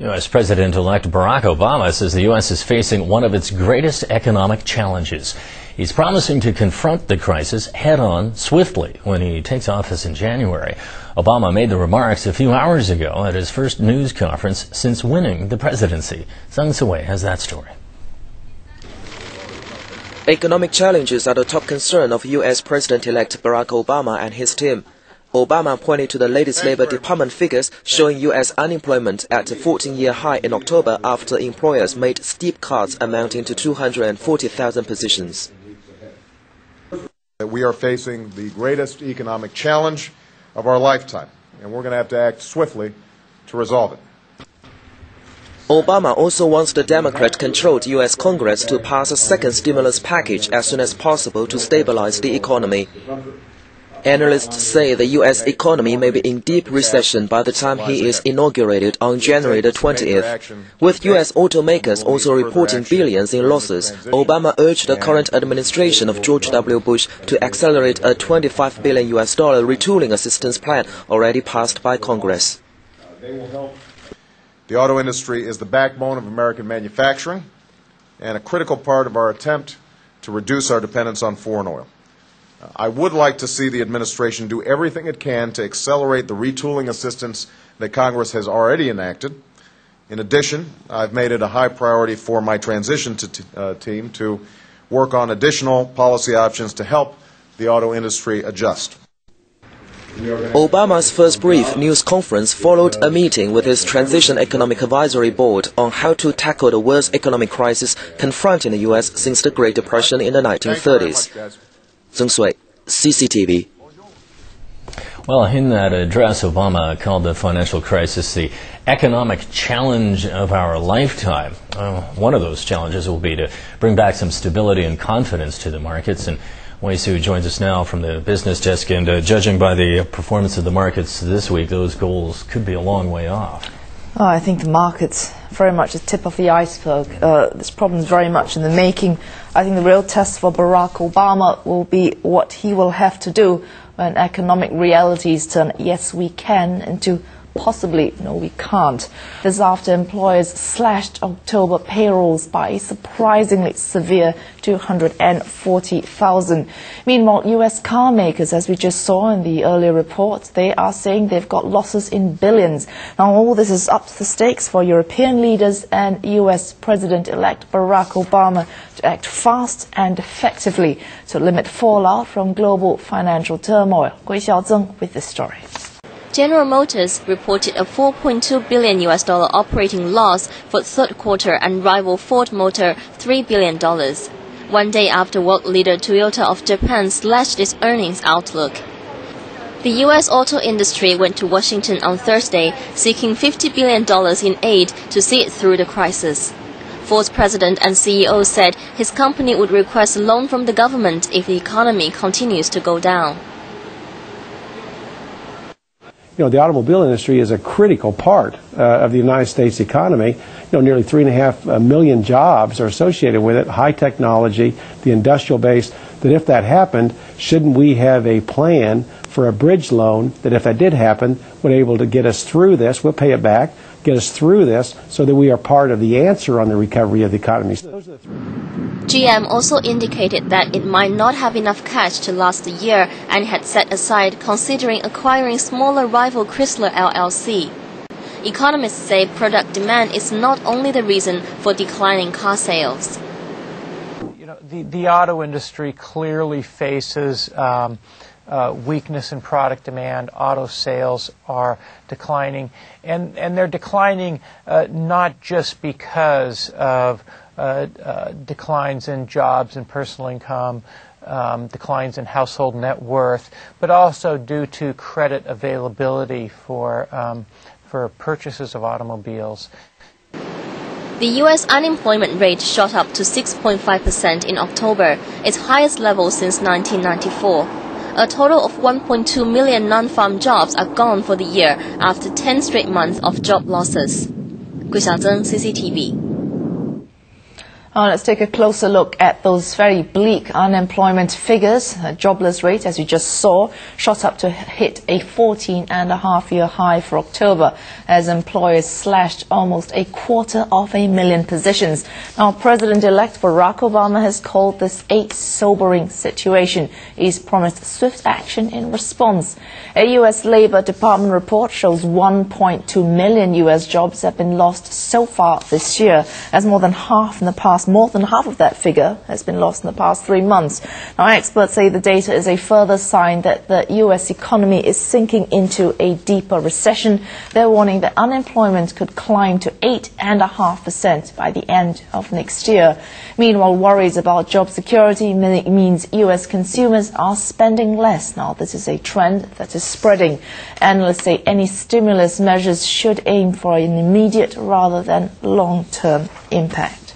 U.S. President-elect Barack Obama says the U.S. is facing one of its greatest economic challenges. He's promising to confront the crisis head-on swiftly when he takes office in January. Obama made the remarks a few hours ago at his first news conference since winning the presidency. Sung Sui has that story. Economic challenges are the top concern of U.S. President-elect Barack Obama and his team. Obama pointed to the latest Labor Department figures showing U.S. unemployment at a 14-year high in October after employers made steep cuts amounting to 240,000 positions. We are facing the greatest economic challenge of our lifetime, and we're going to have to act swiftly to resolve it. Obama also wants the Democrat-controlled U.S. Congress to pass a second stimulus package as soon as possible to stabilize the economy. Analysts say the U.S. economy may be in deep recession by the time he is inaugurated on January the 20th. With U.S. automakers also reporting billions in losses, Obama urged the current administration of George W. Bush to accelerate a $25 billion retooling assistance plan already passed by Congress. The auto industry is the backbone of American manufacturing and a critical part of our attempt to reduce our dependence on foreign oil. I would like to see the administration do everything it can to accelerate the retooling assistance that Congress has already enacted. In addition, I've made it a high priority for my transition team to work on additional policy options to help the auto industry adjust. Obama's first brief news conference followed a meeting with his Transition Economic Advisory Board on how to tackle the worst economic crisis confronting the U.S. since the Great Depression in the 1930s. Sung Sui, CCTV. Well, in that address, Obama called the financial crisis the economic challenge of our lifetime. One of those challenges will be to bring back some stability and confidence to the markets. And Wei Su joins us now from the business desk, and judging by the performance of the markets this week, those goals could be a long way off. Oh, I think the market's very much the tip of the iceberg. This problem is very much in the making. I think the real test for Barack Obama will be what he will have to do when economic realities turn yes we can into possibly no we can't. This after employers slashed October payrolls by a surprisingly severe 240,000. Meanwhile, U.S. car makers, as we just saw in the earlier reports, they are saying they've got losses in billions. Now all this is up to the stakes for European leaders and U.S. President-elect Barack Obama to act fast and effectively to limit fallout from global financial turmoil. Gui Xiaozheng with this story. General Motors reported a $4.2 billion operating loss for the third quarter and rival Ford Motor $3 billion. One day after world leader Toyota of Japan slashed its earnings outlook. The U.S. auto industry went to Washington on Thursday seeking $50 billion in aid to see it through the crisis. Ford's president and CEO said his company would request a loan from the government if the economy continues to go down. The automobile industry is a critical part of the United States economy. Nearly 3.5 million jobs are associated with it, high technology, the industrial base, that if that happened, shouldn't we have a plan for a bridge loan that if that did happen, would be able to get us through this, we'll pay it back, get us through this so that we are part of the answer on the recovery of the economy. GM also indicated that it might not have enough cash to last the year and had set aside considering acquiring smaller rival Chrysler LLC. Economists say product demand is not only the reason for declining car sales. The auto industry clearly faces weakness in product demand. Auto sales are declining, and they're declining not just because of declines in jobs and personal income, declines in household net worth, but also due to credit availability for purchases of automobiles. The U.S. unemployment rate shot up to 6.5% in October, its highest level since 1994. A total of 1.2 million non-farm jobs are gone for the year after 10 straight months of job losses. Gui Xiaozheng, CCTV. Let's take a closer look at those very bleak unemployment figures. A jobless rate, as you just saw, shot up to hit a 14.5-year high for October, as employers slashed almost 250,000 positions. Now, President-elect Barack Obama has called this a sobering situation. He's promised swift action in response. A U.S. Labor Department report shows 1.2 million U.S. jobs have been lost so far this year, as more than half of that figure has been lost in the past 3 months. Now, experts say the data is a further sign that the U.S. economy is sinking into a deeper recession. They're warning that unemployment could climb to 8.5% by the end of next year. Meanwhile, worries about job security means U.S. consumers are spending less. Now, this is a trend that is spreading. Analysts say any stimulus measures should aim for an immediate rather than long-term impact.